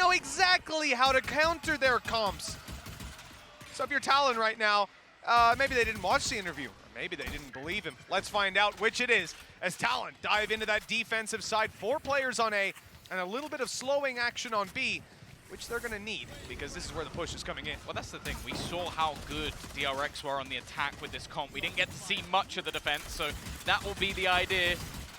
know exactly how to counter their comps. So if you're Talon right now, maybe they didn't watch the interview, or maybe they didn't believe him. Let's find out which it is as Talon dive into that defensive side. 4 players on A and a little bit of slowing action on B, which they're going to need because this is where the push is coming in. Well, that's the thing. We saw how good DRX were on the attack with this comp. We didn't get to see much of the defense, so that will be the idea.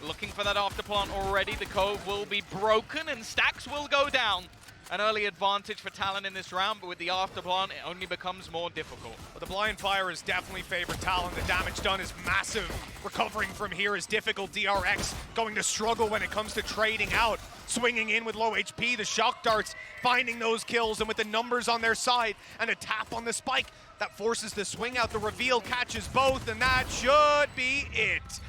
Looking for that afterplant already. The cove will be broken and STAX will go down. An early advantage for Talon in this round, but with the afterplant, it only becomes more difficult. Well, the blind fire is definitely favored Talon. The damage done is massive. Recovering from here is difficult. DRX going to struggle when it comes to trading out. Swinging in with low HP, the shock darts finding those kills, and with the numbers on their side and a tap on the spike, that forces the swing out. The reveal catches both, and that should be it.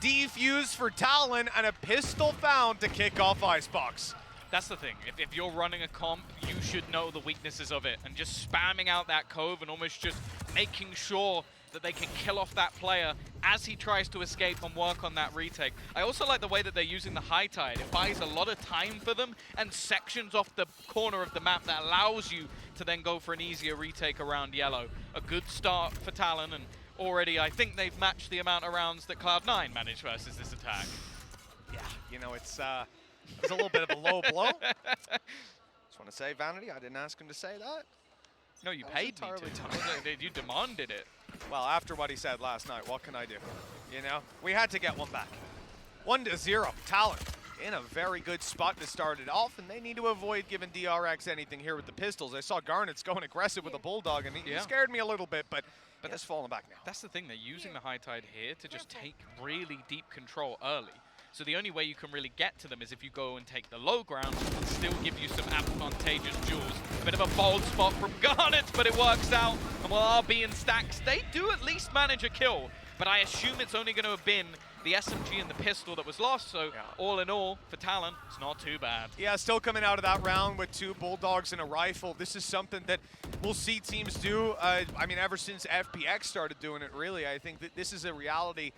Defuse for Talon and a pistol found to kick off ICEBOX. That's the thing. If you're running a comp, you should know the weaknesses of it, and just spamming out that cove and almost just making sure that they can kill off that player as he tries to escape and work on that retake. I also like the way that they're using the high tide. It buys a lot of time for them and sections off the corner of the map that allows you to then go for an easier retake around yellow. A good start for Talon, and already I think they've matched the amount of rounds that Cloud9 managed versus this attack. Yeah, you know, it's a little bit of a low blow. Just want to say, Vanity, I didn't ask him to say that. No, you paid me to. You demanded it. Well, after what he said last night, what can I do? You know, we had to get one back. 1-0, Talon in a very good spot to start it off, and they need to avoid giving DRX anything here with the pistols. I saw GARNETS going aggressive with a bulldog, and he scared me a little bit, but that's falling back now. That's the thing, they're using the high tide here to just take really deep control early. So the only way you can really get to them is if you go and take the low ground and still give you some advantageous duels. A bit of a bold spot from GARNETS, but it works out. And while RB and STAX, they do at least manage a kill. But I assume it's only going to have been the SMG and the pistol that was lost. So all in all, for Talon, it's not too bad. Yeah, still coming out of that round with 2 bulldogs and a rifle. This is something that we'll see teams do. I mean, ever since FPX started doing it, really, I think that this is a reality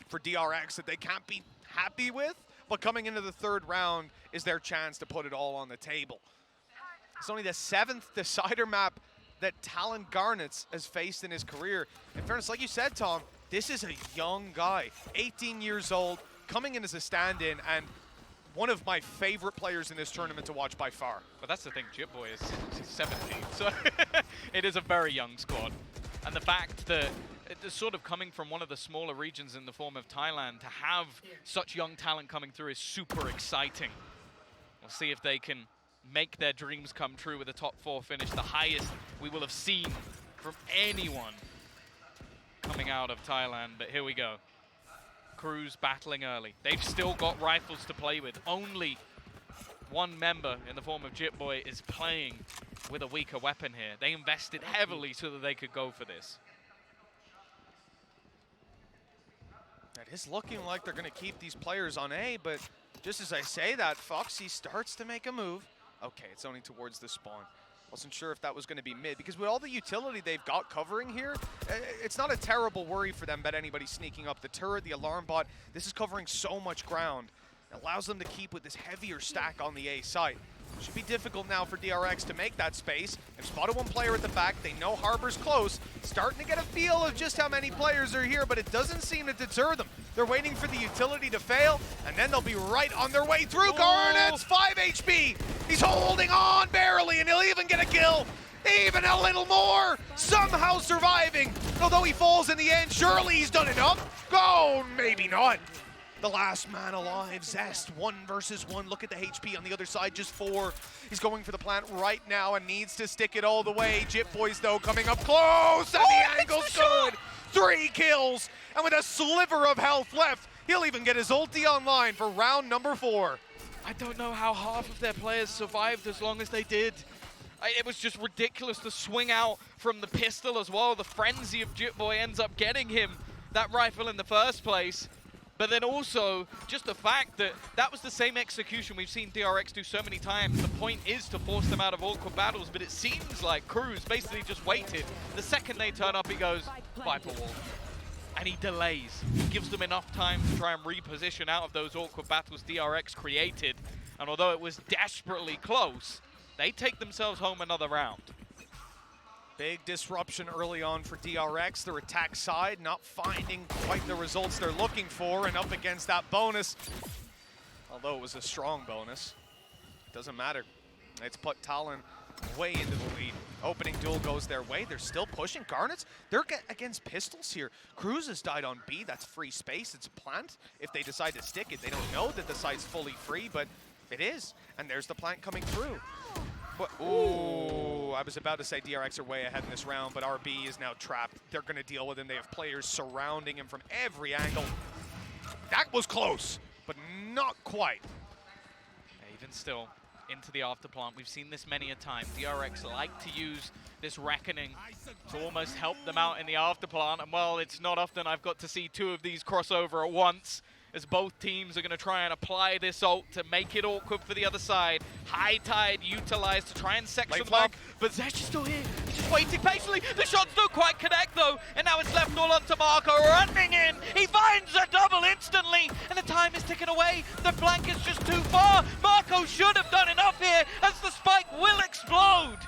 for DRX that they can't be happy with, but coming into the 3rd round is their chance to put it all on the table. It's only the 7th decider map that Talon GARNETS has faced in his career. In fairness, like you said, Tom, this is a young guy, 18 years old, coming in as a stand-in, and one of my favorite players in this tournament to watch by far. But that's the thing, JITBOY is 17, so it is a very young squad. And the fact that it's sort of coming from one of the smaller regions in the form of Thailand, to have such young talent coming through is super exciting. We'll see if they can make their dreams come true with a top 4 finish, the highest we will have seen from anyone coming out of Thailand. But here we go. Crews battling early. They've still got rifles to play with. Only one member in the form of JITBOY is playing with a weaker weapon here. They invested heavily so that they could go for this. It is looking like they're going to keep these players on A, but just as I say that, FOXZ starts to make a move. Okay, it's only towards the spawn. Wasn't sure if that was going to be mid, because with all the utility they've got covering here, it's not a terrible worry for them that anybody's sneaking up. The turret, the alarm bot, this is covering so much ground. It allows them to keep with this heavier stack on the A site. Should be difficult now for DRX to make that space. They've spotted one player at the back. They know Harbor's close. Starting to get a feel of just how many players are here, but it doesn't seem to deter them. They're waiting for the utility to fail, and then they'll be right on their way through. GARNETS, 5 HP. He's holding on barely, and he'll even get a kill. Even a little more. Somehow surviving. Although he falls in the end, surely he's done enough. Oh, maybe not. The last man alive, ZEST, 1 versus 1. Look at the HP on the other side, just 4. He's going for the plant right now and needs to stick it all the way. JITBOYS, though, coming up close, and the angle's good. 3 kills, and with a sliver of health left, he'll even get his ulti online for round number 4. I don't know how half of their players survived as long as they did. It was just ridiculous to swing out from the pistol as well. The frenzy of JITBOY ends up getting him that rifle in the first place. But then also, just the fact that that was the same execution we've seen DRX do so many times. The point is to force them out of awkward battles, but it seems like Cruz basically just waited. The second they turn up, he goes, Viper Wall. And he delays. He gives them enough time to try and reposition out of those awkward battles DRX created. And although it was desperately close, they take themselves home another round. Big disruption early on for DRX. Their attack side not finding quite the results they're looking for, and up against that bonus, although it was a strong bonus, doesn't matter. It's put Talon way into the lead. Opening duel goes their way. They're still pushing. Garnets, they're against pistols here. CRWS has died on B. That's free space. It's a plant. If they decide to stick it, they don't know that the site's fully free, but it is. And there's the plant coming through. But, ooh, I was about to say DRX are way ahead in this round, but RB is now trapped. They're going to deal with him. They have players surrounding him from every angle. That was close, but not quite. Even still, into the afterplant. We've seen this many a time. DRX like to use this reckoning to almost help them out in the afterplant. And well, it's not often I've got to see two of these crossover at once, as both teams are going to try and apply this ult to make it awkward for the other side. High Tide utilized to try and section them off, but ZEST is still here. He's just waiting patiently. The shots don't quite connect though, and now it's left all onto MAKO, running in. He finds a double instantly, and the time is ticking away. The flank is just too far. MAKO should have done enough here, as the spike will explode.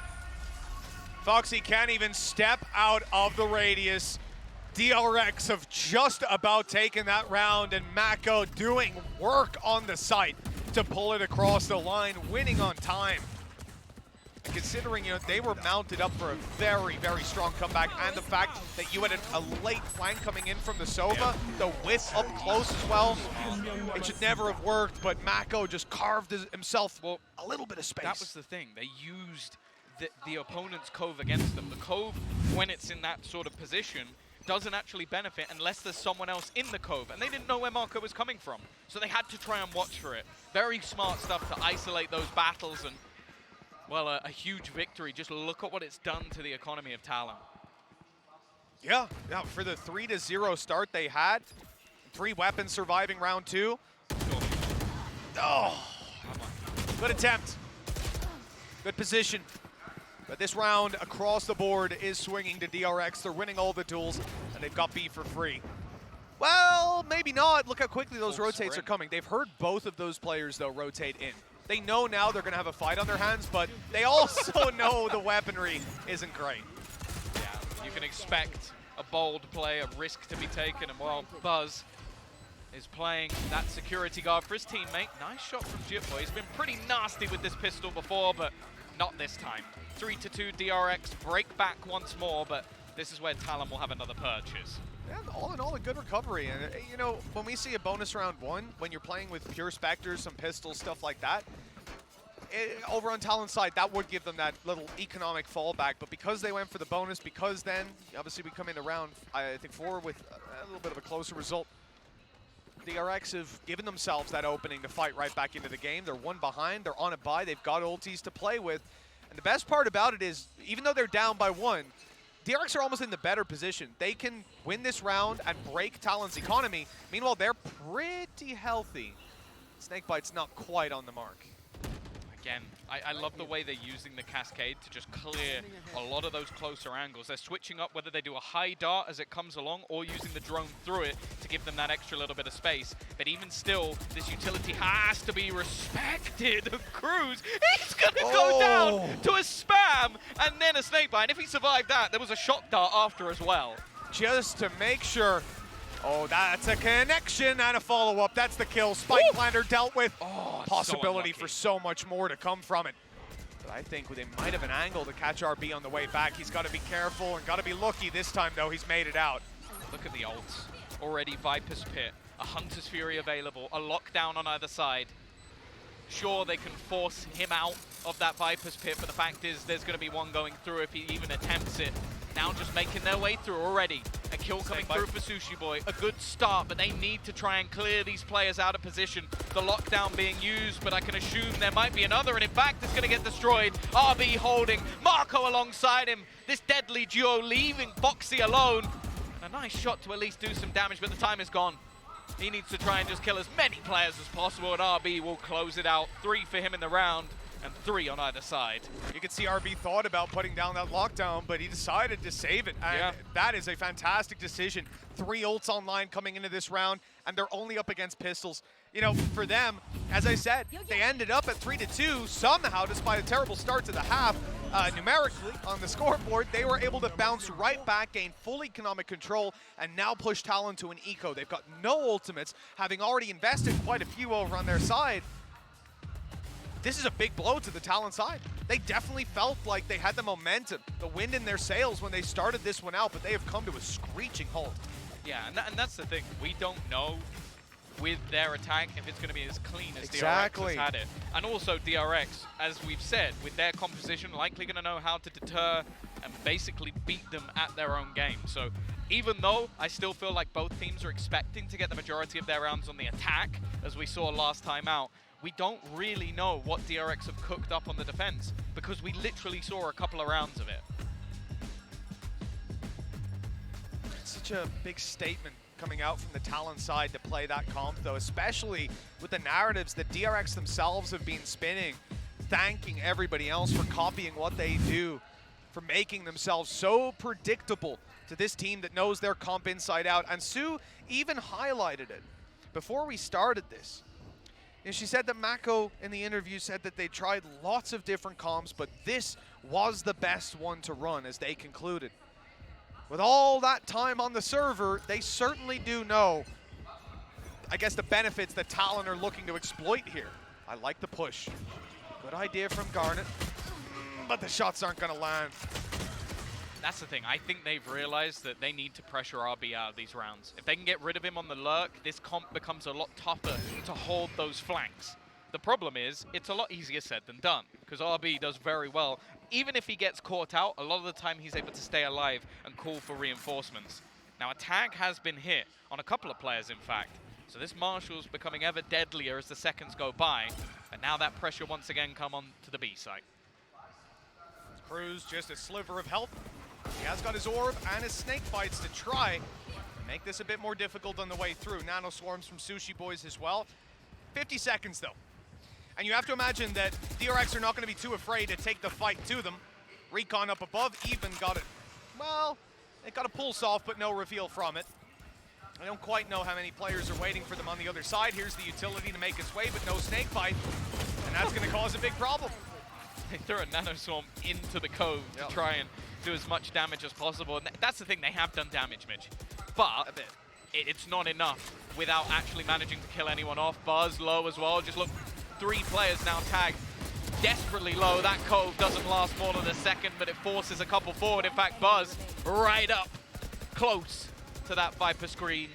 FOXZ can't even step out of the radius. DRX have just about taken that round, and MAKO doing work on the site to pull it across the line, winning on time. And considering, you know, they were mounted up for a very, very strong comeback, and the fact that you had a late flank coming in from the SOVA, the whiff up close as well, it should never have worked, but MAKO just carved himself a little bit of space. That was the thing. They used the opponent's cove against them. The cove, when it's in that sort of position, doesn't actually benefit unless there's someone else in the cove, and they didn't know where MAKO was coming from, so they had to try and watch for it. Very smart stuff to isolate those battles, and well, a huge victory. Just look at what it's done to the economy of Talon. Yeah, for the 3-0 start they had, 3 weapons surviving round 2. Oh, good attempt, good position. But this round, across the board, is swinging to DRX. They're winning all the duels, and they've got B for free. Well, maybe not. Look how quickly those rotates are coming. They've heard both of those players, though, rotate in. They know now they're going to have a fight on their hands, but they also know the weaponry isn't great. Yeah, you can expect a bold play, a risk to be taken, and while Buzz is playing that security guard for his teammate, nice shot from JITBOYS. He's been pretty nasty with this pistol before, but not this time. 3-2 DRX, break back once more, but this is where Talon will have another purchase. Yeah, all in all, a good recovery. And, you know, when we see a bonus round 1, when you're playing with pure Spectres, some pistols, stuff like that, over on Talon's side, that would give them that little economic fallback. But because they went for the bonus, because then, obviously, we come into round, I think, 4 with a little bit of a closer result. DRX have given themselves that opening to fight right back into the game. They're 1 behind. They're on a bye. They've got ultis to play with. And the best part about it is, even though they're down by 1, DRX are almost in the better position. They can win this round and break Talon's economy. Meanwhile, they're pretty healthy. Snakebite's not quite on the mark. Again, I love the way they're using the cascade to just clear a lot of those closer angles. They're switching up whether they do a high dart as it comes along or using the drone through it to give them that extra little bit of space. But even still, this utility has to be respected. CRWS, he's going to go down to a spam and then a snakebite. And if he survived that, there was a shock dart after as well. Just to make sure. Oh, that's a connection and a follow-up. That's the kill. Spike planter dealt with. Possibility for so much more to come from it. But I think they might have an angle to catch RB on the way back. He's got to be careful and got to be lucky this time, though. He's made it out. Look at the ults. Already Viper's Pit, a Hunter's Fury available, a lockdown on either side. Sure, they can force him out of that Viper's Pit, but the fact is there's going to be one going through if he even attempts it. Now just making their way through already. A kill coming through for SUHIBOY. A good start, but they need to try and clear these players out of position. The lockdown being used, but I can assume there might be another, and in fact, it's going to get destroyed. RB holding, MAKO alongside him. This deadly duo leaving FOXZ alone. And a nice shot to at least do some damage, but the time is gone. He needs to try and just kill as many players as possible, and RB will close it out. 3 for him in the round, and 3 on either side. You can see RB thought about putting down that lockdown, but he decided to save it. And that is a fantastic decision. 3 ults online coming into this round, and they're only up against pistols. You know, for them, as I said, they ended up at 3-2 somehow, despite a terrible start to the half. Numerically, on the scoreboard, they were able to bounce right back, gain full economic control, and now push Talon to an eco. They've got no ultimates, having already invested quite a few over on their side. This is a big blow to the Talon side. They definitely felt like they had the momentum, the wind in their sails when they started this one out, but they have come to a screeching halt. Yeah, and that's the thing. We don't know with their attack if it's going to be as clean as Exactly. DRX has had it. And also DRX, as we've said, with their composition, likely going to know how to deter and basically beat them at their own game. So even though I still feel like both teams are expecting to get the majority of their rounds on the attack, as we saw last time out, we don't really know what DRX have cooked up on the defense because we literally saw a couple of rounds of it. It's such a big statement coming out from the Talon side to play that comp, though, especially with the narratives that DRX themselves have been spinning, thanking everybody else for copying what they do, for making themselves so predictable to this team that knows their comp inside out. And Sue even highlighted it before we started this. And she said that MAKO in the interview said that they tried lots of different comps, but this was the best one to run, as they concluded. With all that time on the server, they certainly do know, I guess, the benefits that Talon are looking to exploit here. I like the push. Good idea from Garnet, but the shots aren't going to land. That's the thing. I think they've realized that they need to pressure RB out of these rounds. If they can get rid of him on the lurk, this comp becomes a lot tougher to hold those flanks. The problem is, it's a lot easier said than done, because RB does very well. Even if he gets caught out, a lot of the time he's able to stay alive and call for reinforcements. Now, a tag has been hit on a couple of players, in fact. So this Marshall's becoming ever deadlier as the seconds go by. And now that pressure once again come on to the B site. Cruz just a sliver of health. He has got his orb and his snake bites to try and make this a bit more difficult on the way through. Nano swarms from SUHIBOYS as well. 50 seconds though. And you have to imagine that DRX are not going to be too afraid to take the fight to them. Recon up above even got it. Well, they got a pulse off, but no reveal from it. I don't quite know how many players are waiting for them on the other side. Here's the utility to make its way, but no snake bite. And that's going to cause a big problem. They throw a nano swarm into the cove to try and do as much damage as possible. And that's the thing, they have done damage, Mitch. But it's not enough without actually managing to kill anyone off. Buzz low as well. Just look, 3 players now tagged desperately low. That cove doesn't last more than a second, but it forces a couple forward. In fact, Buzz right up close to that Viper screen.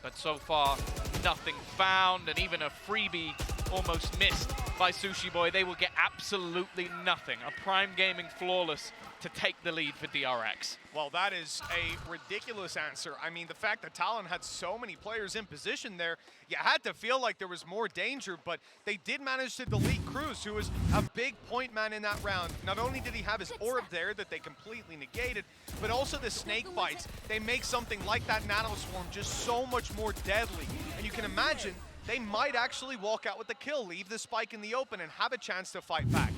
But so far, nothing found, and even a freebie almost missed by SUHIBOY. They will get absolutely nothing. A Prime Gaming flawless to take the lead for DRX. Well, that is a ridiculous answer. I mean, the fact that Talon had so many players in position there, you had to feel like there was more danger, but they did manage to delete Cruz, who was a big point man in that round. Not only did he have his orb there that they completely negated, but also the snake bites. They make something like that nano swarm just so much more deadly. And you can imagine they might actually walk out with the kill, leave the spike in the open, and have a chance to fight back.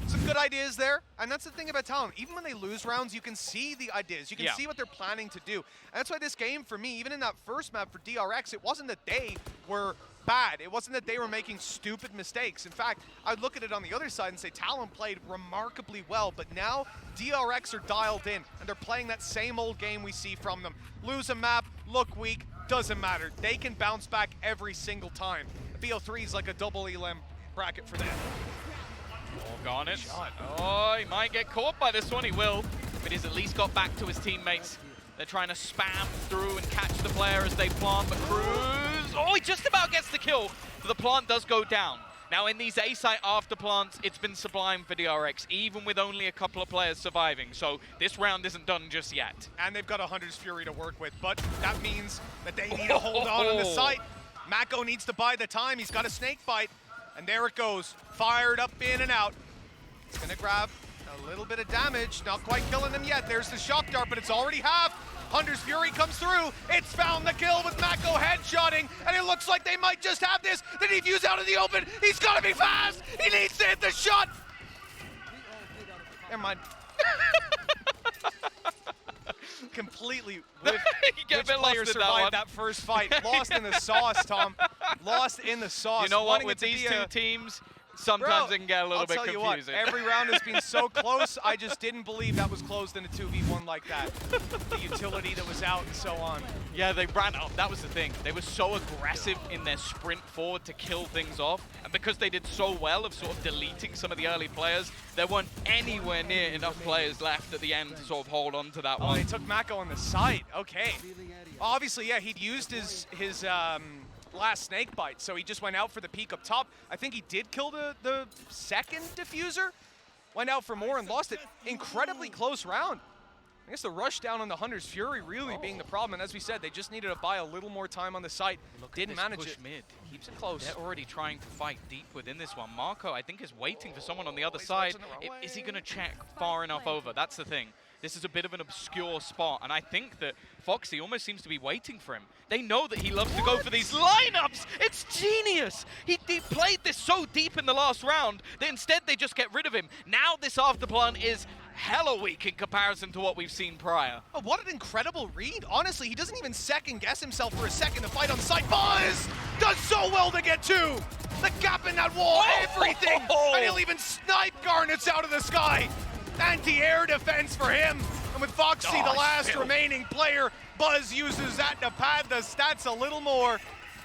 Some good ideas there, and that's the thing about Talon. Even when they lose rounds, you can see the ideas. You can see what they're planning to do. And that's why this game, for me, even in that first map for DRX, it wasn't that they were bad. It wasn't that they were making stupid mistakes. In fact, I'd look at it on the other side and say Talon played remarkably well, but now DRX are dialed in, and they're playing that same old game we see from them. Lose a map, look weak, doesn't matter. They can bounce back every single time. BO3 is like a double elim bracket for them. Oh, Garnets. Oh, he might get caught by this one. He will, but he's at least got back to his teammates. They're trying to spam through and catch the player as they plant, but Cruz, oh, he just about gets the kill, but the plant does go down. Now, in these A-site after plants, it's been sublime for DRX, even with only a couple of players surviving. So this round isn't done just yet. And they've got a Hunter's Fury to work with, but that means that they need to hold on the site. MAKO needs to buy the time. He's got a snake bite, and there it goes. Fired up, in and out. It's gonna grab a little bit of damage. Not quite killing them yet. There's the shock dart, but it's already half. Hunter's Fury comes through. It's found the kill with MAKO headshotting, and it looks like they might just have this. The defuse out in the open. He's gotta be fast. He needs to hit the shot. Never mind. completely You get a which bit player lost in that survived one. that first fight. Lost in the sauce, Tom. Lost in the sauce. You know what? Wanting With it to these be two a- teams, sometimes it can get a little I'll bit tell you confusing. what, every round has been so close, I just didn't believe that was closed in a 2v1 like that. The utility that was out and so on. Yeah, they ran off. That was the thing. They were so aggressive in their sprint forward to kill things off. And because they did so well of sort of deleting some of the early players, there weren't anywhere near enough players left at the end to sort of hold on to that Oh, one. they took MAKO on the side. Okay. Obviously, yeah, he'd used his last snake bite, so he just went out for the peek up top. I think he did kill the second diffuser, went out for more and lost it. Incredibly close round. I guess the rush down on the Hunter's Fury really being the problem, and as we said, they just needed to buy a little more time on the site. Didn't manage push it. mid. Keeps it close. They're already trying to fight deep within this one. MAKO, I think, is waiting for someone on the other He's side. watching the wrong Is he way. going to check far enough over? That's the thing. This is a bit of an obscure spot, and I think that FOXZ almost seems to be waiting for him. They know that he loves to go for these lineups. It's genius. He played this so deep in the last round that instead they just get rid of him. Now this afterplan is hella weak in comparison to what we've seen prior. Oh, what an incredible read. Honestly, he doesn't even second guess himself for a second to fight on site. Buzz does so well to get two. The gap in that wall, everything. And he'll even snipe Garnets out of the sky. Anti-air defense for him. And with FOXZ, the last remaining player, Buzz uses that to pad the stats a little more.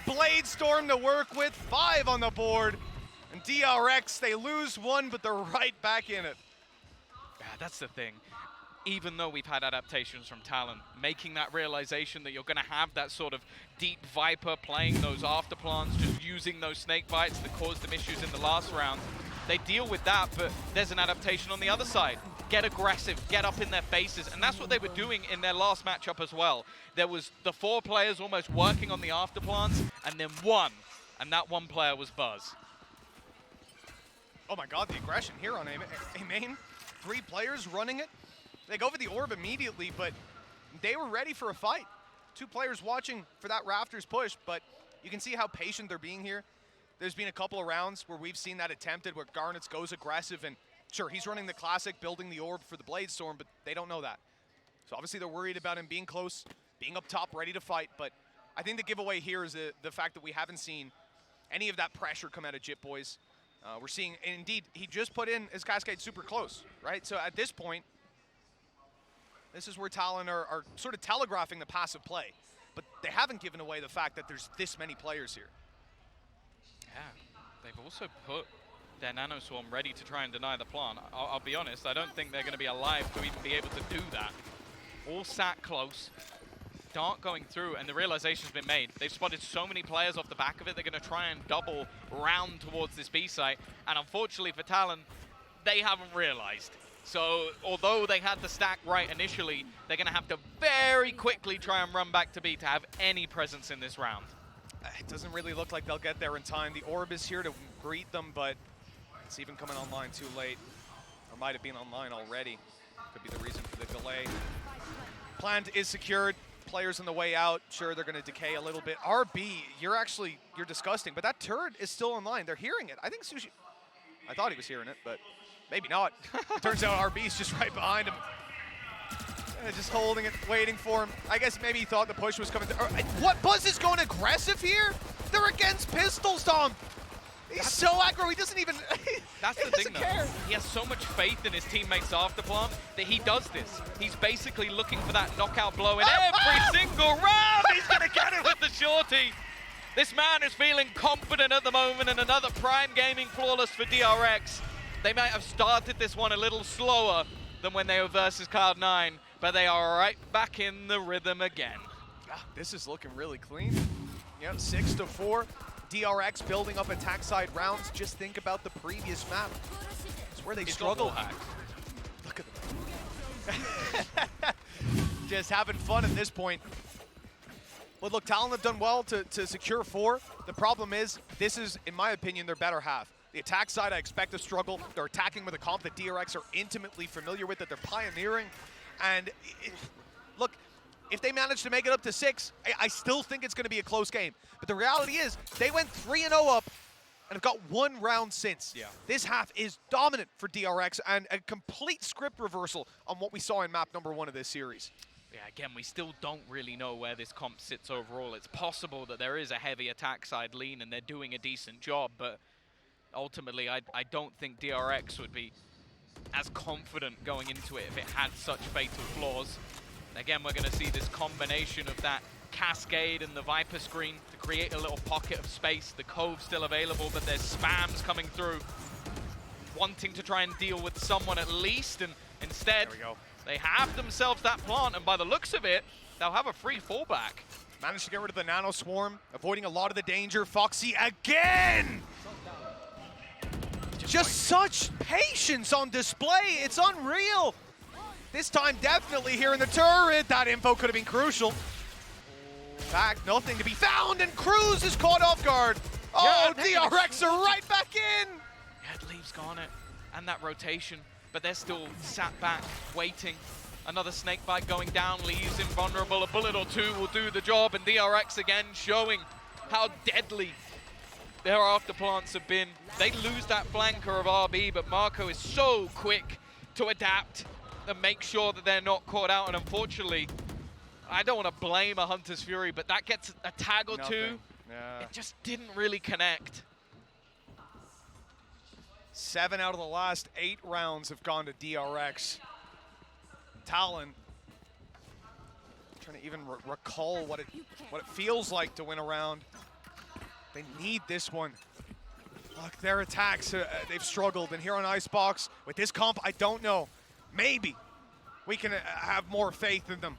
Blade Storm to work with, 5 on the board. And DRX, they lose one, but they're right back in it. Yeah, that's the thing. Even though we've had adaptations from Talon, making that realization that you're going to have that sort of deep Viper playing those afterplans, just using those snake bites that caused them issues in the last round, they deal with that, but there's an adaptation on the other side. Get aggressive, get up in their faces, and that's what they were doing in their last matchup as well. There was the 4 players almost working on the afterplans, and then one, and that one player was Buzz. Oh my god, the aggression here on A main. 3 players running it. They go for the orb immediately, but they were ready for a fight. 2 players watching for that Rafters push, but you can see how patient they're being here. There's been a couple of rounds where we've seen that attempted, where Garnets goes aggressive, and sure, he's running the classic, building the orb for the Blade Storm, but they don't know that. So obviously they're worried about him being close, being up top, ready to fight, but I think the giveaway here is the fact that we haven't seen any of that pressure come out of JITBOYS. We're seeing, and indeed, he just put in his Cascade super close, right? So at this point, this is where Talon are sort of telegraphing the passive play, but they haven't given away the fact that there's this many players here. Yeah, they've also put their Nano Swarm ready to try and deny the plant. I'll be honest, I don't think they're going to be alive to even be able to do that. All sat close, Dark going through, and the realization's been made. They've spotted so many players off the back of it, they're going to try and double round towards this B site, and unfortunately for Talon, they haven't realized. So, although they had the stack right initially, they're going to have to very quickly try and run back to B to have any presence in this round. It doesn't really look like they'll get there in time. The orb is here to greet them, but it's even coming online too late. Or might have been online already. Could be the reason for the delay. Plant is secured. Players on the way out. Sure, they're going to decay a little bit. RB, you're disgusting, but that turret is still online. They're hearing it. I think Sushi... I thought he was hearing it, but maybe not. It turns out RB's just right behind him. Just holding it, waiting for him. I guess maybe he thought the push was coming. What? Buzz is going aggressive here? They're against pistols, Tom. He's so aggro, he doesn't even... That's the thing, though. He has so much faith in his teammates afterplan that he does this. He's basically looking for that knockout blow in every single round. He's going to get it with the shorty. This man is feeling confident at the moment, and another Prime Gaming flawless for DRX. They might have started this one a little slower than when they were versus Cloud9, but they are right back in the rhythm again. This is looking really clean. Yep, 6-4. DRX building up attack side rounds. Just think about the previous map. It's where they struggled. Look at them. Just having fun at this point. But look, Talon have done well to secure 4. The problem is, this is, in my opinion, their better half. The attack side, I expect to struggle. They're attacking with a comp that DRX are intimately familiar with, that they're pioneering. And look, if they manage to make it up to 6, I still think it's going to be a close game. But the reality is, they went 3-0 up and have got 1 round since. Yeah. This half is dominant for DRX and a complete script reversal on what we saw in map number 1 of this series. Yeah, again, we still don't really know where this comp sits overall. It's possible that there is a heavy attack side lean and they're doing a decent job, but ultimately I don't think DRX would be as confident going into it if it had such fatal flaws. And again, we're going to see this combination of that cascade and the Viper screen to create a little pocket of space. The Cove still available, but there's spams coming through, wanting to try and deal with someone at least, and instead they have themselves that plant, and by the looks of it, they'll have a free fallback. Managed to get rid of the Nano Swarm, avoiding a lot of the danger. FOXZ again! Just such patience on display. It's unreal. This time definitely here in the turret. That info could have been crucial. In fact, nothing to be found, and CRWS is caught off guard. Oh, yeah, DRX are right back in. Yeah, it leaves Garnet and that rotation, but they're still sat back, waiting. Another snake bite going down, leaves invulnerable. A bullet or two will do the job, and DRX again showing how deadly their afterplants have been. They lose that flanker of RB, but MAKO is so quick to adapt and make sure that they're not caught out. And unfortunately, I don't want to blame a Hunter's Fury, but that gets a tag or two. Yeah. It just didn't really connect. 7 out of the last 8 rounds have gone to DRX. Talon, trying to even recall what it feels like to win a round. They need this one. Look, their attacks, they've struggled. And here on ICEBOX, with this comp, I don't know. Maybe we can have more faith in them.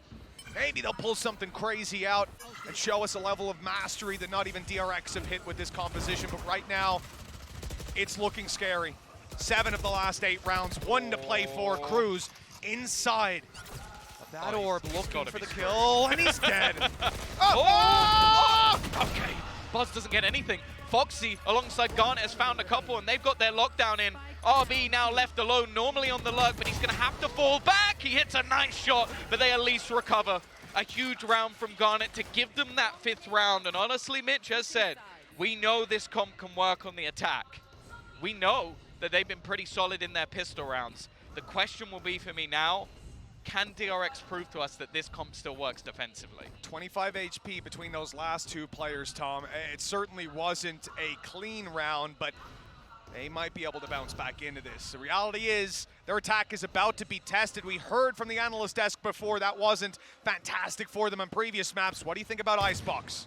Maybe they'll pull something crazy out and show us a level of mastery that not even DRX have hit with this composition. But right now, it's looking scary. 7 of the last 8 rounds, 1 to play for. CRWS inside of that orb, looking for the kill, and he's dead. Okay, Buzz doesn't get anything. FOXZ alongside Garnet has found a couple, and they've got their lockdown in. RB now left alone, normally on the lurk, but he's going to have to fall back. He hits a nice shot, but they at least recover. A huge round from Garnet to give them that 5th round, and honestly, Mitch has said, we know this comp can work on the attack. We know that they've been pretty solid in their pistol rounds. The question will be for me now, can DRX prove to us that this comp still works defensively? 25 HP between those last 2 players, Tom. It certainly wasn't a clean round, but they might be able to bounce back into this. The reality is, their attack is about to be tested. We heard from the analyst desk before that wasn't fantastic for them on previous maps. What do you think about ICEBOX?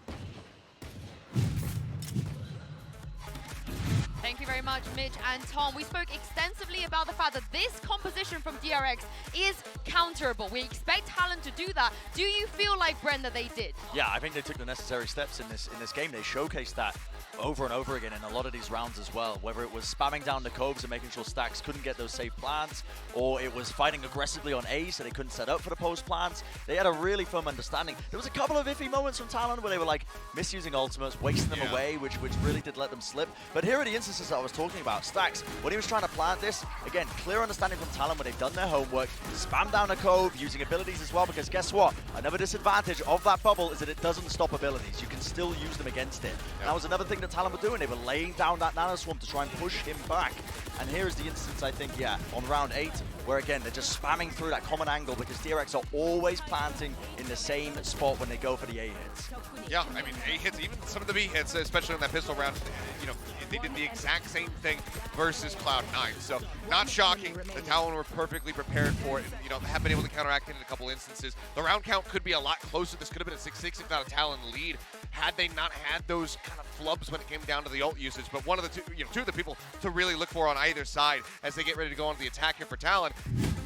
Thank you very much, Mitch and Tom. We spoke extensively about the fact that this composition from DRX is counterable. We expect Talon to do that. Do you feel like, Bren, that they did? Yeah, I think they took the necessary steps in this game. They showcased that over and over again in a lot of these rounds as well, whether it was spamming down the coves and making sure STAX couldn't get those safe plants, or it was fighting aggressively on A so they couldn't set up for the post plants. They had a really firm understanding. There was a couple of iffy moments from Talon where they were like misusing ultimates, wasting them away, which really did let them slip. But here are the instances that I was talking about. STAX, when he was trying to plant this, again, clear understanding from Talon when they've done their homework, spam down a cove, using abilities as well, because guess what? Another disadvantage of that bubble is that it doesn't stop abilities. You can still use them against it. And that was another thing that Talon were doing. They were laying down that Nano Swarm to try and push him back. And here is the instance, I think, yeah, on round 8, where again, they're just spamming through that common angle because DRX are always planting in the same spot when they go for the A hits. Yeah, I mean, A hits, even some of the B hits, especially on that pistol round, you know, they did the exact same thing versus Cloud9. So, not shocking. The Talon were perfectly prepared for it. You know, have been able to counteract it in a couple instances. The round count could be a lot closer. This could have been a 6-6 if not a Talon lead, had they not had those kind of flubs when it came down to the ult usage. But one of the two of the people to really look for on either side as they get ready to go on the attack here for Talon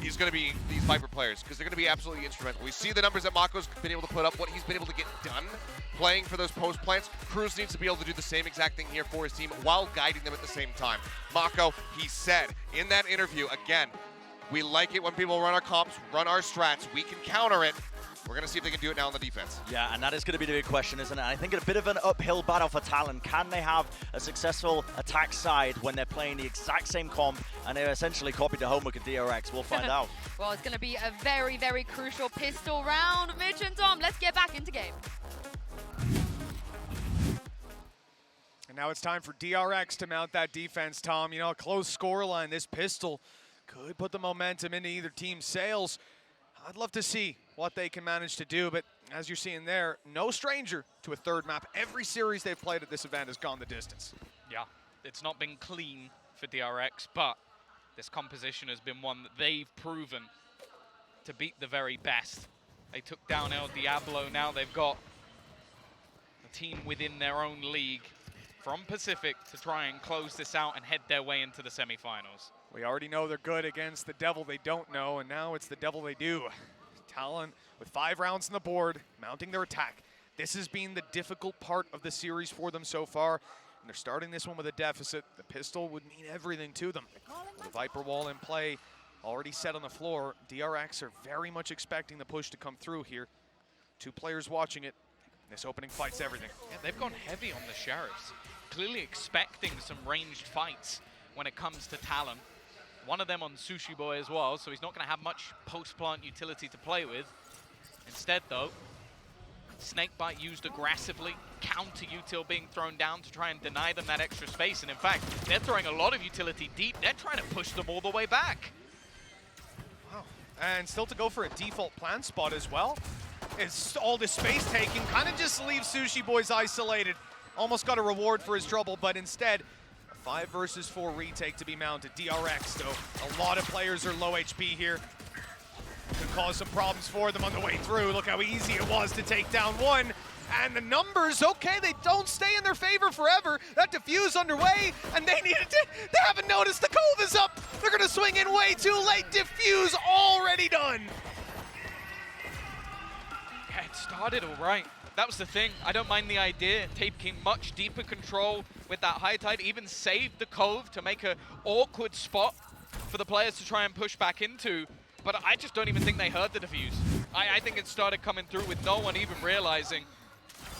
is going to be these Viper players, because they're going to be absolutely instrumental. We see the numbers that MAKO's been able to put up, what he's been able to get done playing for those post plants. CRWS needs to be able to do the same exact thing here for his team while guiding them at the same time. MAKO, he said in that interview, again, we like it when people run our comps, run our strats. We can counter it. We're going to see if they can do it now on the defense. Yeah, and that is going to be the big question, isn't it? I think it's a bit of an uphill battle for Talon. Can they have a successful attack side when they're playing the exact same comp and they essentially copied the homework of DRX? We'll find out. Well, it's going to be a very, very crucial pistol round. Mitch and Tom, let's get back into game. And now it's time for DRX to mount that defense, Tom. You know, a close scoreline. This pistol could put the momentum into either team's sails. I'd love to see what they can manage to do, but as you're seeing there, no stranger to a third map. Every series they've played at this event has gone the distance. Yeah, it's not been clean for DRX, but this composition has been one that they've proven to beat the very best. They took down El Diablo, now they've got a team within their own league from Pacific to try and close this out and head their way into the semifinals. We already know they're good against the devil they don't know, and now it's the devil they do. Talon with 5 rounds on the board, mounting their attack. This has been the difficult part of the series for them so far, and they're starting this one with a deficit. The pistol would mean everything to them. With the Viper wall in play, already set on the floor, DRX are very much expecting the push to come through here. 2 players watching it. This opening fight's everything. Yeah, they've gone heavy on the Sheriffs, clearly expecting some ranged fights when it comes to Talon. One of them on SUHIBOYS as well, so he's not going to have much post-plant utility to play with. Instead, though, Snakebite used aggressively, counter-util being thrown down to try and deny them that extra space. And in fact, they're throwing a lot of utility deep. They're trying to push them all the way back. Wow. And still to go for a default plant spot as well. It's all this space taking, kind of just leaves SUHIBOYS isolated. Almost got a reward for his trouble, but instead, 5 versus 4 retake to be mounted. DRX, though, a lot of players are low HP here. Could cause some problems for them on the way through. Look how easy it was to take down one. And the numbers, okay, they don't stay in their favor forever. That diffuse underway, and they haven't noticed the cove is up. They're gonna swing in way too late. Diffuse already done. Yeah, it started all right. That was the thing. I don't mind the idea. Taking much deeper control with that high tide, even saved the cove to make an awkward spot for the players to try and push back into. But I just don't even think they heard the diffuse. I think it started coming through with no one even realizing.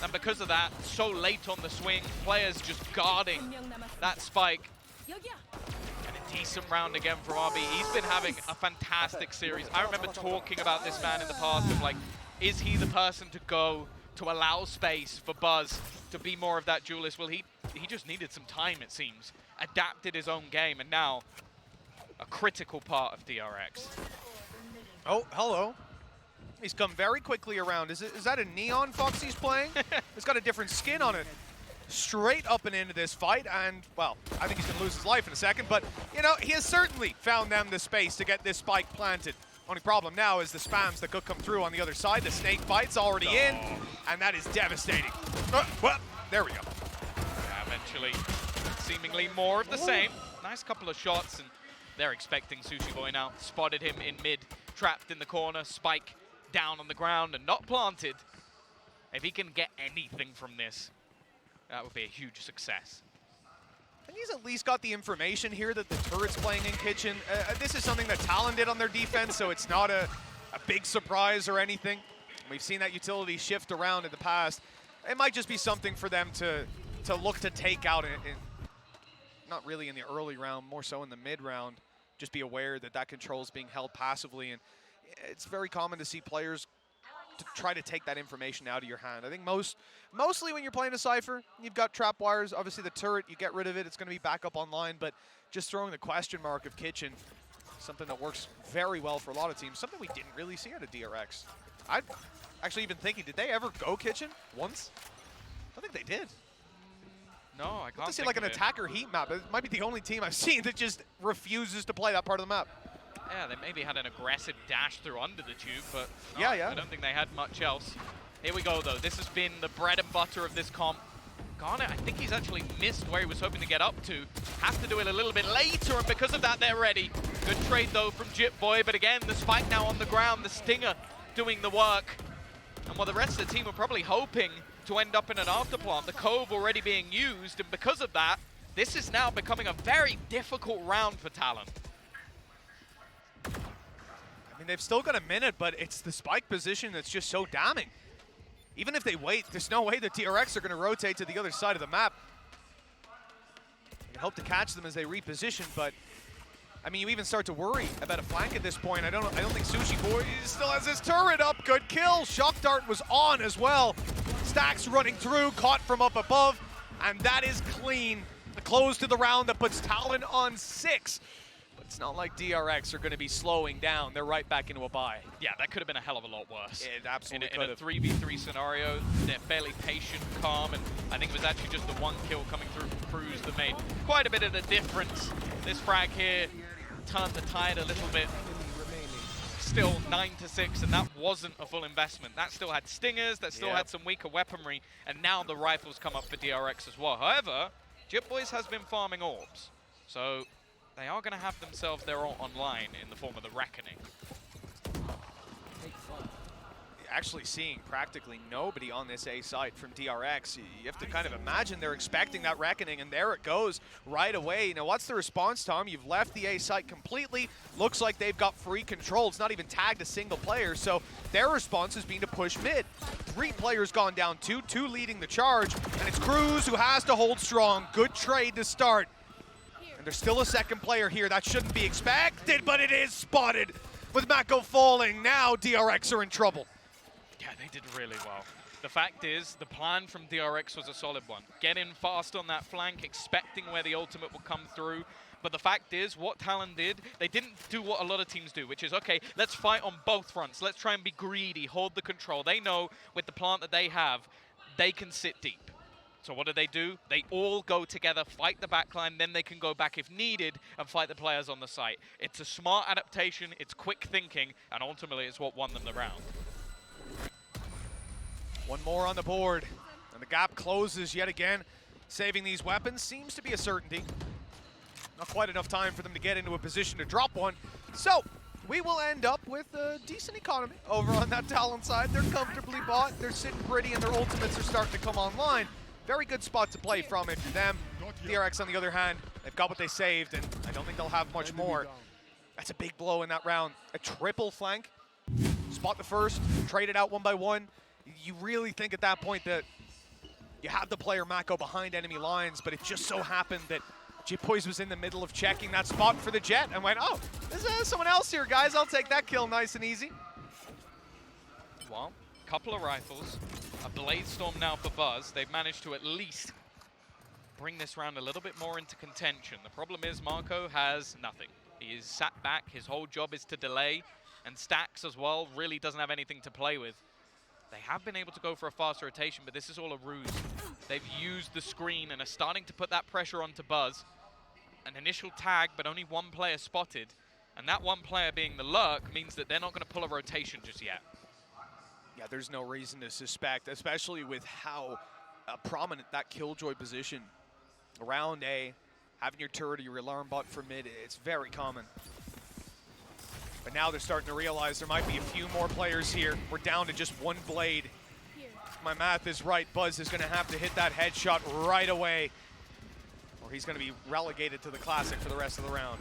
And because of that, so late on the swing, players just guarding that spike. And a decent round again from RB. He's been having a fantastic series. I remember talking about this man in the past of like, is he the person to go to allow space for Buzz to be more of that duelist? Well, he just needed some time, it seems. Adapted his own game, and now a critical part of DRX. Oh, hello. He's come very quickly around. Is that a neon fox he's playing? It's got a different skin on it. Straight up and into this fight, and, well, I think he's going to lose his life in a second, but, you know, he has certainly found them the space to get this spike planted. Only problem now is the spams that could come through on the other side. The snake bite's already in, and that is devastating. Well, there we go. Yeah, eventually, seemingly more of the same. Nice couple of shots, and they're expecting SUHIBOY now. Spotted him in mid, trapped in the corner, spike down on the ground and not planted. If he can get anything from this, that would be a huge success. And he's at least got the information here that the turret's playing in kitchen. This is something that Talon did on their defense, so it's not a big surprise or anything. We've seen that utility shift around in the past. It might just be something for them to look to take out in not really in the early round, more so in the mid round. Just be aware that that control is being held passively, and it's very common to see players to try to take that information out of your hand. I think mostly when you're playing a Cypher, you've got trap wires. Obviously the turret, you get rid of it, it's going to be back up online, but just throwing the question mark of kitchen, something that works very well for a lot of teams, something we didn't really see out of DRX. I'm actually even thinking, did they ever go kitchen once? I don't think they did. No, I can't to see like an attacker heat map. It might be the only team I've seen that just refuses to play that part of the map. Yeah, they maybe had an aggressive dash through under the tube, but no, yeah. I don't think they had much else. Here we go, though. This has been the bread and butter of this comp. Garnet, I think he's actually missed where he was hoping to get up to. Has to do it a little bit later, and because of that, they're ready. Good trade, though, from JITBOY, but again, the spike now on the ground, the stinger doing the work. And while the rest of the team were probably hoping to end up in an afterplant, the cove already being used, and because of that, this is now becoming a very difficult round for Talon. I mean, they've still got a minute, but it's the spike position that's just so damning. Even if they wait, there's no way the DRX are going to rotate to the other side of the map. You can hope to catch them as they reposition, but I mean, you even start to worry about a flank at this point. I don't think SUHIBOYS still has his turret up. Good kill. Shock Dart was on as well. STAX running through, caught from up above, and that is clean. The close to the round that puts Talon on 6. But It's not like DRX are going to be slowing down. They're right back into a bye. Yeah, that could have been a hell of a lot worse. It absolutely in could a have. 3v3 scenario, they're fairly patient, calm, and I think it was actually just the one kill coming through from Cruz that made quite a bit of the difference. This frag here turned the tide a little bit. Still 9-6, and that wasn't a full investment. That still had stingers, that still had some weaker weaponry, and now the rifles come up for DRX as well. However, JITBOYS has been farming orbs, so they are going to have themselves their own online in the form of the Reckoning. Actually seeing practically nobody on this A site from DRX. You have to kind of imagine they're expecting that Reckoning, and there it goes right away. Now, what's the response, Tom? You've left the A site completely. Looks like they've got free control. It's not even tagged a single player, so their response is being to push mid. 3 players gone down, 2 leading the charge, and it's Cruz who has to hold strong. Good trade to start. And there's still a second player here. That shouldn't be expected, but it is spotted. With MAKO falling, now DRX are in trouble. Yeah, they did really well. The fact is, the plan from DRX was a solid one. Get in fast on that flank, expecting where the ultimate will come through. But the fact is, what Talon did, they didn't do what a lot of teams do, which is, okay, let's fight on both fronts. Let's try and be greedy, hold the control. They know with the plant that they have, they can sit deep. So what do? They all go together, fight the backline, then they can go back if needed and fight the players on the site. It's a smart adaptation, it's quick thinking, and ultimately it's what won them the round. One more on the board, and the gap closes yet again. Saving these weapons seems to be a certainty. Not quite enough time for them to get into a position to drop one. So we will end up with a decent economy over on that Talon side. They're comfortably bought, they're sitting pretty, and their ultimates are starting to come online. Very good spot to play from it for them. DRX, on the other hand, they've got what they saved, and I don't think they'll have much more. That's a big blow in that round. A triple flank. Spot the first, trade it out one by one. You really think at that point that you have the player MAKO behind enemy lines, but it just so happened that JITBOYS was in the middle of checking that spot for the Jett and went, oh, there's someone else here, guys. I'll take that kill nice and easy. Well, couple of rifles, a Blade Storm now for Buzz. They've managed to at least bring this round a little bit more into contention. The problem is MAKO has nothing. He is sat back. His whole job is to delay, and STAX as well really doesn't have anything to play with. They have been able to go for a fast rotation, but this is all a ruse. They've used the screen and are starting to put that pressure onto Buzz. An initial tag, but only one player spotted. And that one player being the lurk means that they're not going to pull a rotation just yet. Yeah, there's no reason to suspect, especially with how prominent that KILLJOY position around A, having your turret or your alarm bot for mid, it's very common. But now they're starting to realize there might be a few more players here. We're down to just one blade. If my math is right, Buzz is going to have to hit that headshot right away, or he's going to be relegated to the Classic for the rest of the round.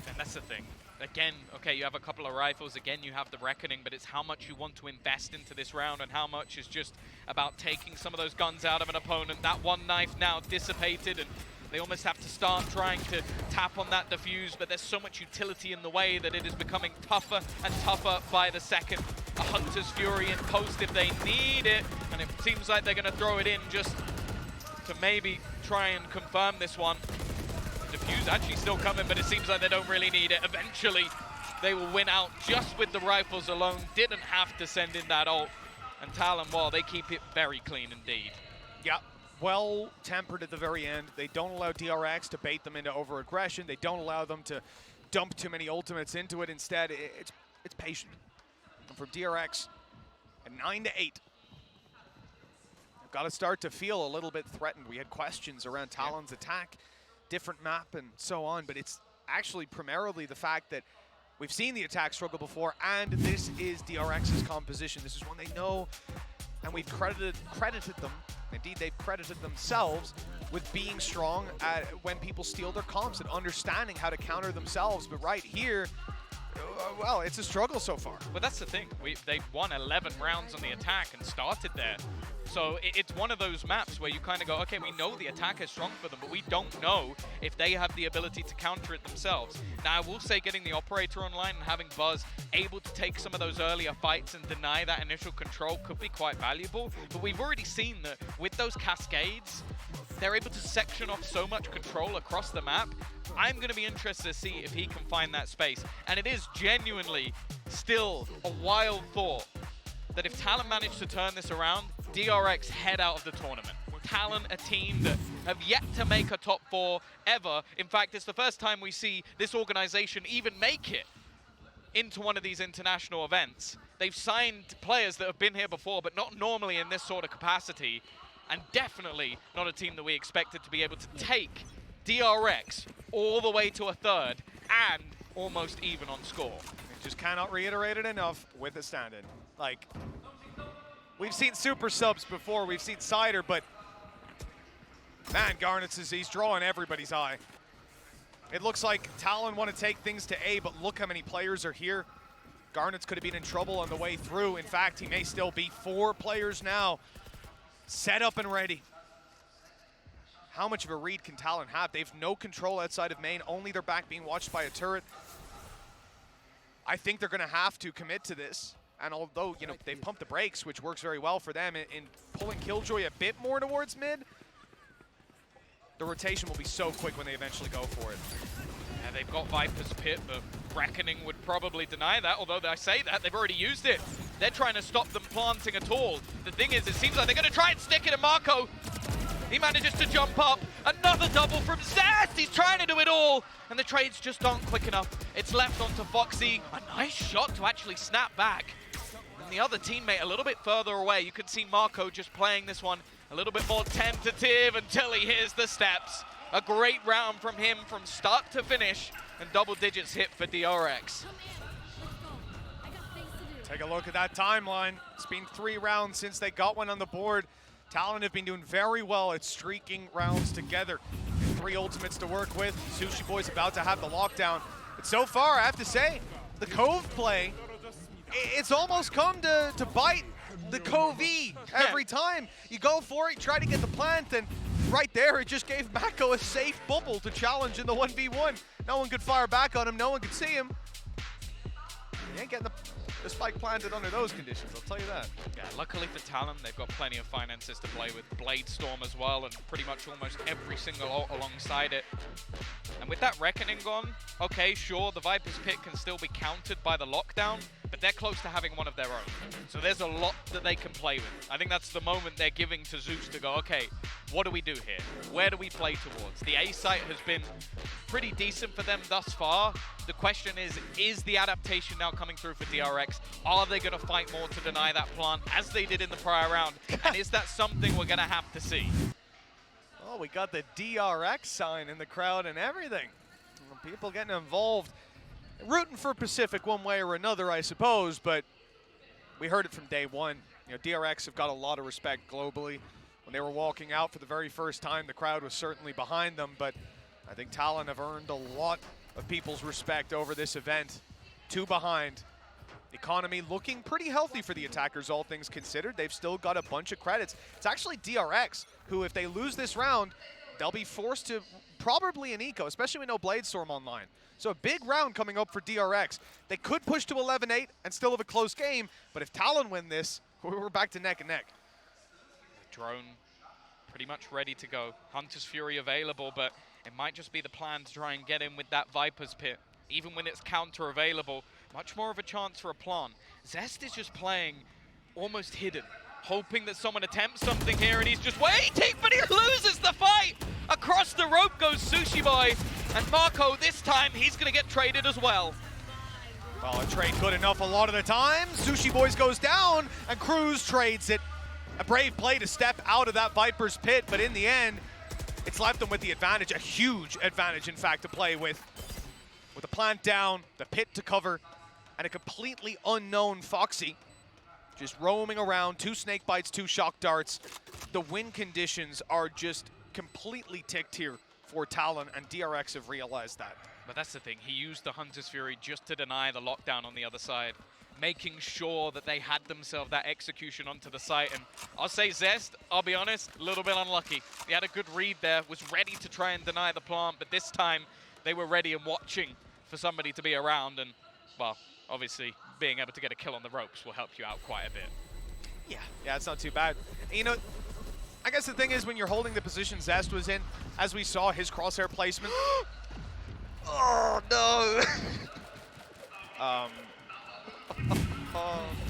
And that's the thing. Again, okay, you have a couple of rifles. Again, you have the Reckoning, but it's how much you want to invest into this round and how much is just about taking some of those guns out of an opponent. That one knife now dissipated, and they almost have to start trying to tap on that defuse, but there's so much utility in the way that it is becoming tougher and tougher by the second. A Hunter's Fury in post if they need it, and it seems like they're going to throw it in just to maybe try and confirm this one. Defuse actually still coming, but it seems like they don't really need it. Eventually, they will win out just with the rifles alone. Didn't have to send in that ult. And Talon, well, they keep it very clean indeed. Yeah. Well tempered at the very end. They don't allow DRX to bait them into over-aggression. They don't allow them to dump too many ultimates into it. Instead, it's patient. And from DRX, a 9-8. I've got to start to feel a little bit threatened. We had questions around Talon's attack, different map and so on, but it's actually primarily the fact that we've seen the attack struggle before, and this is DRX's composition. This is one they know, and we've credited them. Indeed, they've credited themselves with being strong when people steal their comps and understanding how to counter themselves. But right here, well, it's a struggle so far. But that's the thing. They've won 11 rounds on the attack and started there. So it's one of those maps where you kind of go, okay, we know the attack is strong for them, but we don't know if they have the ability to counter it themselves. Now, I will say getting the operator online and having Buzz able to take some of those earlier fights and deny that initial control could be quite valuable. But we've already seen that with those cascades, they're able to section off so much control across the map. I'm going to be interested to see if he can find that space. And it is genuinely still a wild thought that if Talon managed to turn this around, DRX head out of the tournament. Talon, a team that have yet to make a top 4 ever. In fact, it's the first time we see this organization even make it into one of these international events. They've signed players that have been here before, but not normally in this sort of capacity, and definitely not a team that we expected to be able to take DRX all the way to a third and almost even on score. We just cannot reiterate it enough with a stand-in. Like, we've seen super subs before, we've seen Cider, but man, Garnets he's drawing everybody's eye. It looks like Talon want to take things to A, but look how many players are here. Garnets could have been in trouble on the way through. In fact, he may still be 4 players now, set up and ready. How much of a read can Talon have? They have no control outside of main, only their back being watched by a turret. I think they're going to have to commit to this. And although, you know, they pumped the brakes, which works very well for them in pulling KILLJOY a bit more towards mid, the rotation will be so quick when they eventually go for it. Yeah, they've got Viper's Pit, but Reckoning would probably deny that, although I say that, they've already used it. They're trying to stop them planting at all. The thing is, it seems like they're going to try and stick it to MAKO. He manages to jump up. Another double from ZEST. He's trying to do it all, and the trades just aren't quick enough. It's left onto FOXZ. A nice shot to actually snap back. And the other teammate a little bit further away. You can see MAKO just playing this one a little bit more tentative until he hears the steps. A great round from him from start to finish, and double digits hit for DRX. Take a look at that timeline. It's been 3 rounds since they got one on the board. Talon have been doing very well at streaking rounds together. 3 ultimates to work with. SUHIBOYS about to have the lockdown. But so far, I have to say, the Cove play, it's almost come to bite the Cove every time. You go for it, you try to get the plant, and right there, it just gave MAKO a safe bubble to challenge in the 1v1. No one could fire back on him, no one could see him. He ain't getting the spike planted under those conditions, I'll tell you that. Yeah, luckily for Talon, they've got plenty of finances to play with. Blade Storm as well, and pretty much almost every single ult alongside it. And with that Reckoning gone, okay, sure, the Viper's Pit can still be countered by the lockdown, but they're close to having one of their own. So there's a lot that they can play with. I think that's the moment they're giving to Zeus to go, okay, what do we do here? Where do we play towards? The A site has been pretty decent for them thus far. The question is the adaptation now coming through for DRX? Are they going to fight more to deny that plant as they did in the prior round? And is that something we're going to have to see? Oh, we got the DRX sign in the crowd and everything. People getting involved. Rooting for Pacific one way or another, I suppose, but we heard it from day one. You know, DRX have got a lot of respect globally. When they were walking out for the very first time, the crowd was certainly behind them, but I think Talon have earned a lot of people's respect over this event. 2 behind. Economy looking pretty healthy for the attackers, all things considered. They've still got a bunch of credits. It's actually DRX, who if they lose this round, they'll be forced to probably an eco, especially with no Blade Storm online. So a big round coming up for DRX. They could push to 11-8 and still have a close game, but if Talon win this, we're back to neck and neck. Drone pretty much ready to go. Hunter's Fury available, but it might just be the plan to try and get in with that Viper's Pit. Even when it's counter available, much more of a chance for a plant. ZEST is just playing almost hidden, hoping that someone attempts something here, and he's just waiting, but he loses the fight! Across the rope goes SUHIBOY, and MAKO, this time, he's going to get traded as well. Well, a trade good enough a lot of the time. SUHIBOYS goes down, and CRWS trades it. A brave play to step out of that Viper's Pit, but in the end, it's left them with the advantage, a huge advantage, in fact, to play with. With the plant down, the pit to cover, and a completely unknown FOXZ just roaming around, 2 snake bites, 2 shock darts. The win conditions are just completely ticked here for Talon, and DRX have realized that. But that's the thing, he used the Hunter's Fury just to deny the lockdown on the other side, making sure that they had themselves that execution onto the site. And I'll say ZEST, I'll be honest, a little bit unlucky. He had a good read there, was ready to try and deny the plant, but this time they were ready and watching for somebody to be around, and, well, obviously being able to get a kill on the ropes will help you out quite a bit. Yeah, it's not too bad. You know, I guess the thing is when you're holding the position ZEST was in, as we saw his crosshair placement, Oh, no.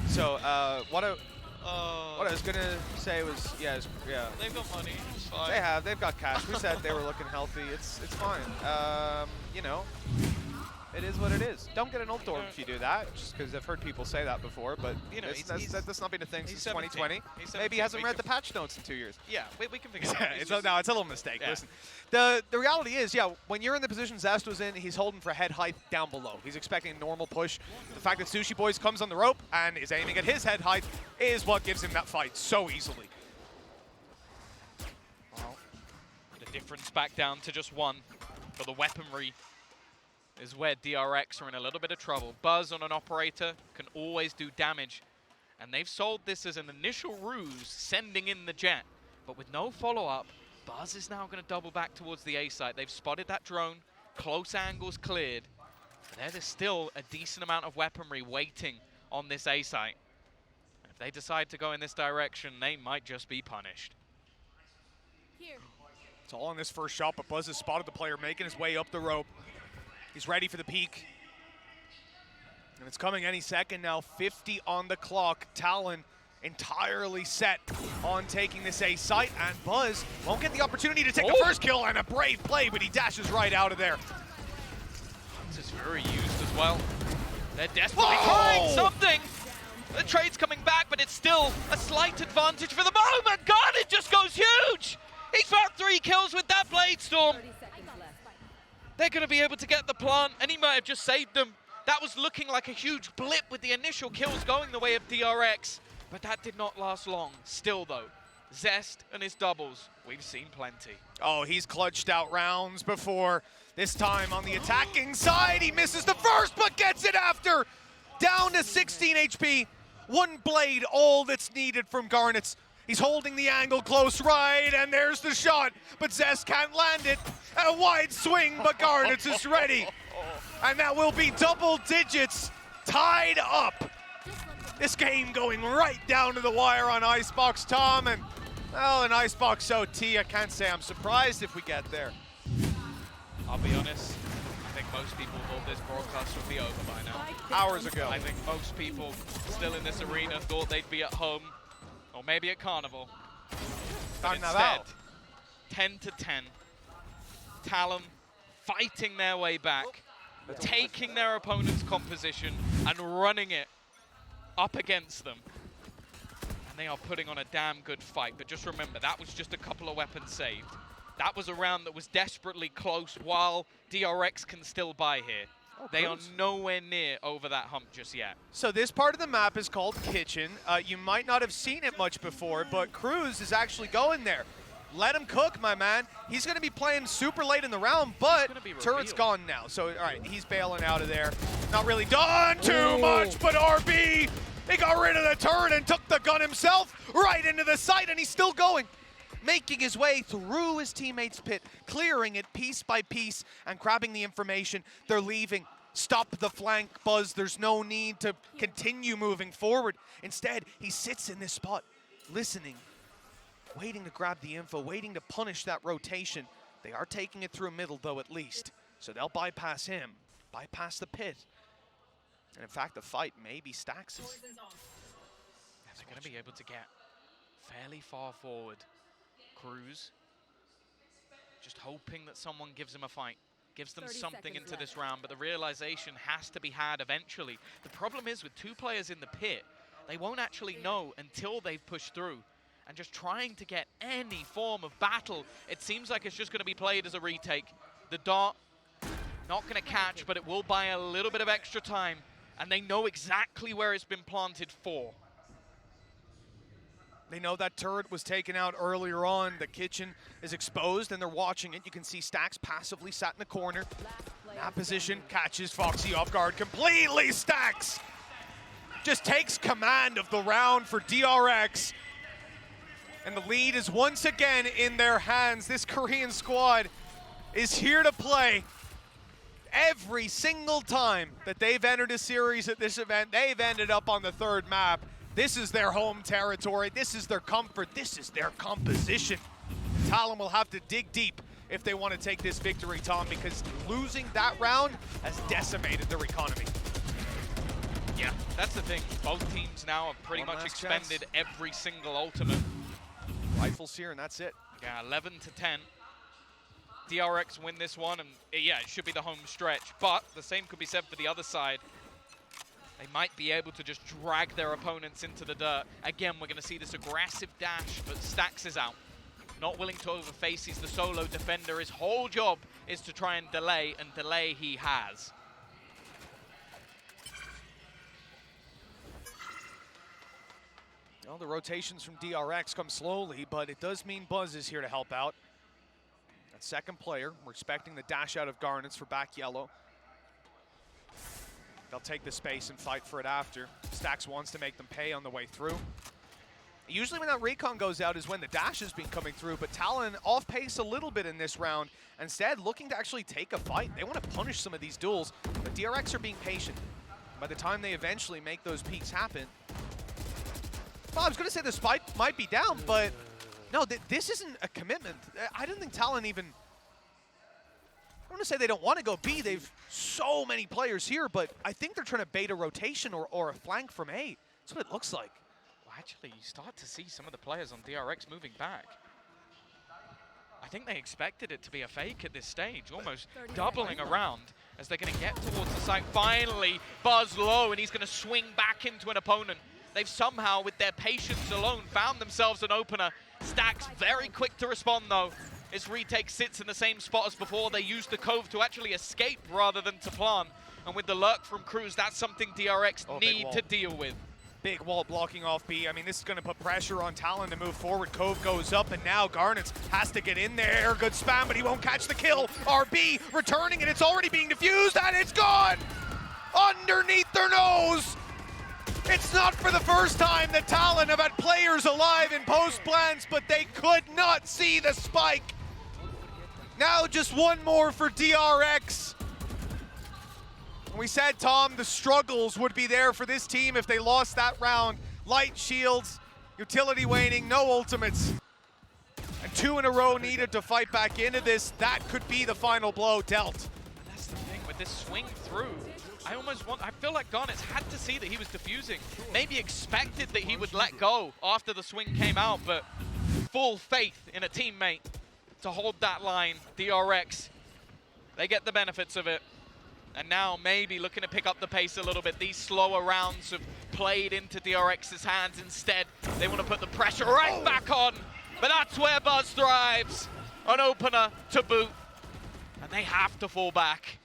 So what I was gonna say was, yeah, They've got money. It's fine. they've got cash. We said they were looking healthy. It's fine. You know, it is what it is. Don't get an ult dorm if you do that, just because I've heard people say that before. But you know, that's not been a thing since 2020. Maybe he hasn't read the patch notes in 2 years. Yeah, we can figure it out. It's a little mistake. Yeah. Listen, the reality is, yeah, when you're in the position ZEST was in, he's holding for head height down below. He's expecting a normal push. The fact that SUHIBOYS comes on the rope and is aiming at his head height is what gives him that fight so easily. Well, the difference back down to just one, but the weaponry is where DRX are in a little bit of trouble. Buzz on an operator can always do damage, and they've sold this as an initial ruse, sending in the Jett, but with no follow-up, Buzz is now going to double back towards the A site. They've spotted that drone, close angles cleared, but there's still a decent amount of weaponry waiting on this A site. And if they decide to go in this direction, they might just be punished. It's all on this first shot, but Buzz has spotted the player making his way up the rope. He's ready for the peak. And it's coming any second now. 50 on the clock. Talon entirely set on taking this A site, and Buzz won't get the opportunity to take the first kill, and a brave play, but he dashes right out of there. This is very used as well. They're desperately trying something. The trade's coming back, but it's still a slight advantage for the moment. Garnet just goes huge. He's found 3 kills with that Blade Storm. They're going to be able to get the plant, and he might have just saved them. That was looking like a huge blip with the initial kills going the way of DRX, but that did not last long. Still, though, ZEST and his doubles, we've seen plenty. Oh, he's clutched out rounds before. This time on the attacking side, he misses the first, but gets it after. Down to 16 HP. 1 blade, all that's needed from GARNETS. He's holding the angle close right, and there's the shot, but ZEST can't land it. A wide swing, but GARNETS is ready. And that will be double digits, tied up. This game going right down to the wire on ICEBOX, Tom, and, well, an ICEBOX OT, I can't say I'm surprised if we get there. I'll be honest, I think most people thought this broadcast would be over by now. Hours ago. I think most people still in this arena thought they'd be at home, or maybe at Carnival. But instead, 10 to 10. Talon fighting their way back, taking their opponent's composition and running it up against them. And they are putting on a damn good fight. But just remember, that was just a couple of weapons saved. That was a round that was desperately close while DRX can still buy here. They are nowhere near over that hump just yet. So this part of the map is called Kitchen. You might not have seen it much before, but CRWS is actually going there. Let him cook, my man. He's going to be playing super late in the round, but turret's gone now. So, all right, he's bailing out of there. Not really done too much, but RB, he got rid of the turret and took the gun himself right into the site, and he's still going. Making his way through his teammates' pit, clearing it piece by piece and grabbing the information. They're leaving. Stop the flank, Buzz. There's no need to continue moving forward. Instead, he sits in this spot, listening, waiting to grab the info, waiting to punish that rotation. They are taking it through middle, though, at least. So they'll bypass him, bypass the pit. And in fact, the fight may be STAX's. They're going to be able to get fairly far forward. CRWS just hoping that someone gives him a fight, gives them something into this round, but the realization has to be had eventually. The problem is with 2 players in the pit, they won't actually know until they've pushed through. And just trying to get any form of battle, it seems like it's just going to be played as a retake. The dart, not going to catch, but it will buy a little bit of extra time. And they know exactly where it's been planted for. They know that turret was taken out earlier on. The kitchen is exposed, and they're watching it. You can see STAX passively sat in the corner. That position catches FOXZ off guard completely. STAX just takes command of the round for DRX. And the lead is once again in their hands. This Korean squad is here to play. Every single time that they've entered a series at this event, they've ended up on the 3rd map. This is their home territory. This is their comfort. This is their composition. Talon will have to dig deep if they want to take this victory, Tom, because losing that round has decimated their economy. Yeah, that's the thing. Both teams now have pretty One much last expended chance. every single ultimate. Rifles here, and that's it. Yeah, 11 to 10. DRX win this one, and yeah, it should be the home stretch. But the same could be said for the other side. They might be able to just drag their opponents into the dirt. Again, we're going to see this aggressive dash, but STAX is out. Not willing to overface. He's the solo defender. His whole job is to try and delay he has. Well, the rotations from DRX come slowly, but it does mean Buzz is here to help out. That second player, we're expecting the dash out of Garnets for back yellow. They'll take the space and fight for it after. STAX wants to make them pay on the way through. Usually when that recon goes out is when the dash has been coming through, but Talon off pace a little bit in this round. Instead, looking to actually take a fight. They want to punish some of these duels, but DRX are being patient. By the time they eventually make those peaks happen, well, I was going to say the spike might be down, but no, this isn't a commitment. I don't think Talon even, I don't want to say they don't want to go B. They've so many players here, but I think they're trying to bait a rotation or a flank from A. That's what it looks like. Well, actually, you start to see some of the players on DRX moving back. I think they expected it to be a fake at this stage, almost doubling around as they're going to get towards the site. Finally, Buzz low, and he's going to swing back into an opponent. They've somehow, with their patience alone, found themselves an opener. STAX very quick to respond, though. His retake sits in the same spot as before. They used the cove to actually escape rather than to plant. And with the lurk from Cruz, that's something DRX need to deal with. Big wall blocking off B. I mean, this is going to put pressure on Talon to move forward. Cove goes up, and now Garnets has to get in there. Good spam, but he won't catch the kill. RB returning, and it's already being diffused, and it's gone! Underneath their nose! It's not for the first time that Talon have had players alive in post plans, but they could not see the spike. Now just one more for DRX. We said, Tom, the struggles would be there for this team if they lost that round. Light shields, utility waning, no ultimates. And 2 in a row needed to fight back into this. That could be the final blow dealt. That's the thing with this swing through. I feel like Garnets had to see that he was defusing. Maybe expected that he would let go after the swing came out, but full faith in a teammate to hold that line. DRX, they get the benefits of it. And now maybe looking to pick up the pace a little bit. These slower rounds have played into DRX's hands. Instead, they want to put the pressure right back on. But that's where Buzz thrives. An opener to boot. And they have to fall back.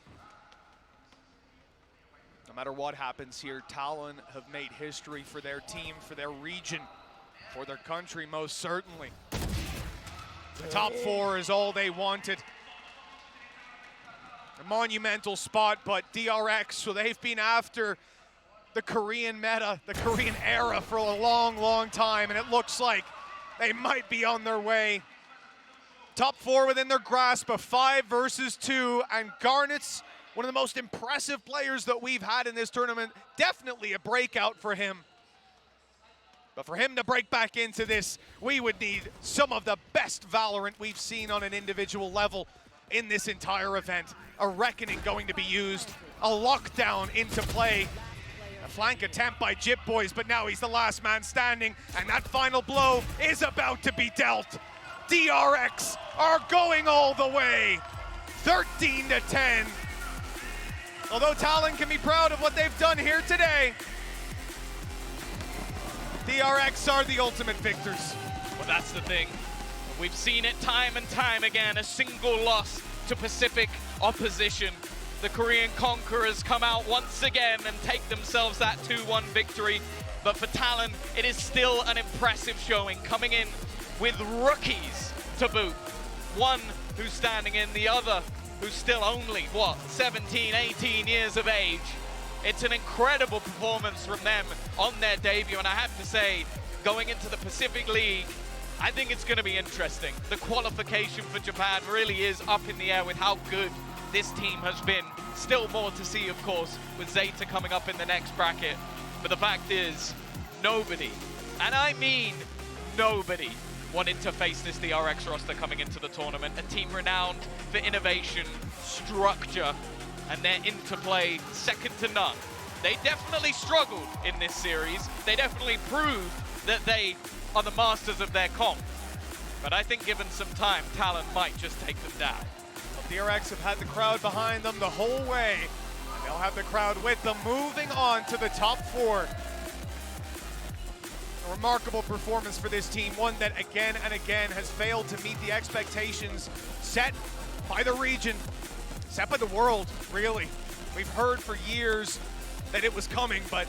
No matter what happens here, Talon have made history for their team, for their region, for their country, most certainly. The top 4 is all they wanted. A monumental spot, but DRX, so they've been after the Korean meta, the Korean era for a long, long time, and it looks like they might be on their way. Top 4 within their grasp, a 5 versus 2, and Garnets, one of the most impressive players that we've had in this tournament. Definitely a breakout for him. But for him to break back into this, we would need some of the best Valorant we've seen on an individual level in this entire event. A reckoning going to be used, a lockdown into play. A flank attempt by JITBOYS, but now he's the last man standing, and that final blow is about to be dealt. DRX are going all the way, 13 to 10. Although Talon can be proud of what they've done here today, DRX are the ultimate victors. Well, that's the thing. We've seen it time and time again, a single loss to Pacific opposition. The Korean Conquerors come out once again and take themselves that 2-1 victory. But for Talon, it is still an impressive showing, coming in with rookies to boot. One who's standing in, the other who's still only, 17, 18 years of age. It's an incredible performance from them on their debut, and I have to say, going into the Pacific League, I think it's going to be interesting. The qualification for Japan really is up in the air with how good this team has been. Still more to see, of course, with ZETT coming up in the next bracket. But the fact is, nobody, and I mean nobody, wanted to face this DRX roster coming into the tournament. A team renowned for innovation, structure, and their interplay second to none. They definitely struggled in this series. They definitely proved that they are the masters of their comp. But I think given some time, Talon might just take them down. Well, DRX have had the crowd behind them the whole way. And they'll have the crowd with them, moving on to the top 4. A remarkable performance for this team, one that again and again has failed to meet the expectations set by the region, set by the world, really. We've heard for years that it was coming, but